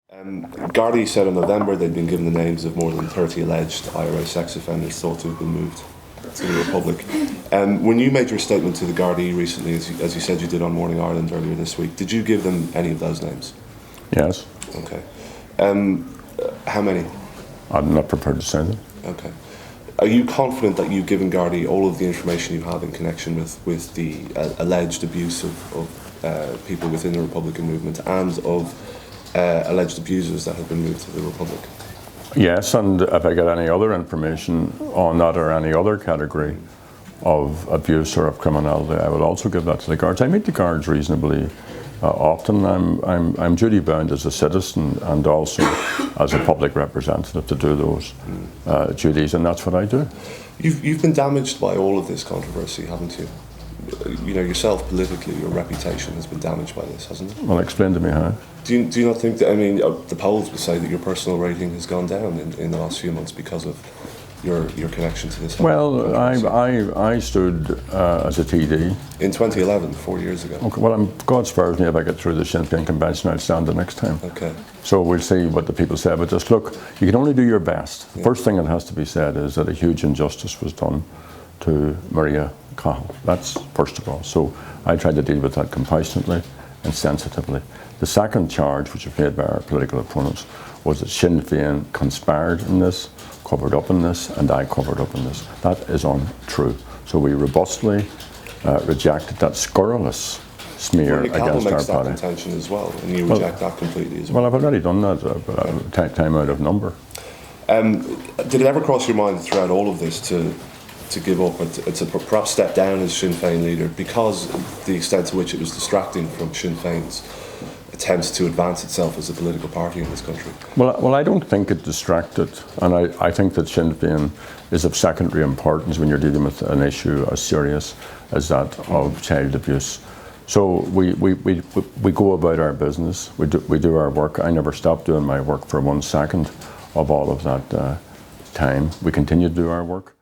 Gardaí said in November they'd been given the names of more than 30 alleged IRA sex offenders thought to have been moved to the Republic. When you made your statement to the Gardaí recently, as you said you did on Morning Ireland earlier this week, did you give them any of those names? Yes. Okay. How many? I'm not prepared to say that. Okay. Are you confident that you've given Gardaí all of the information you have in connection with the alleged abuse of people within the Republican movement and of alleged abusers that have been moved to the Republic? Yes, and if I get any other information on that or any other category of abuse or of criminality, I will also give that to the guards. I meet the guards reasonably often. I'm duty bound as a citizen and also as a public representative to do those duties, and that's what I do. You've been damaged by all of this controversy, haven't you? You know, yourself politically, your reputation has been damaged by this, hasn't it? Well, explain to me how. Do you not think that, I mean, the polls would say that your personal rating has gone down in the last few months because of your connection to this? Well, I stood as a TD. In 2011, 4 years ago. Okay, well, God spares me if I get through the Sinn Féin convention, I'll stand the next time. Okay. So we'll see what the people say, but just look, you can only do your best. The first thing that has to be said is that a huge injustice was done to Maria Cahill. That's first of all. So I tried to deal with that compassionately and sensitively. The second charge, which was made by our political opponents, was that Sinn Féin conspired in this, covered up in this, and I covered up in this. That is untrue. So we robustly rejected that scurrilous smear against our party. Makes that contention as well, and you reject that completely as well. Well, I've already done that, time out of number. Did it ever cross your mind throughout all of this to give up, or to perhaps step down as Sinn Féin leader because of the extent to which it was distracting from Sinn Féin's attempts to advance itself as a political party in this country? Well, I don't think it distracted, and I think that Sinn Féin is of secondary importance when you're dealing with an issue as serious as that of child abuse. So we go about our business, we do our work. I never stopped doing my work for 1 second of all of that time. We continue to do our work.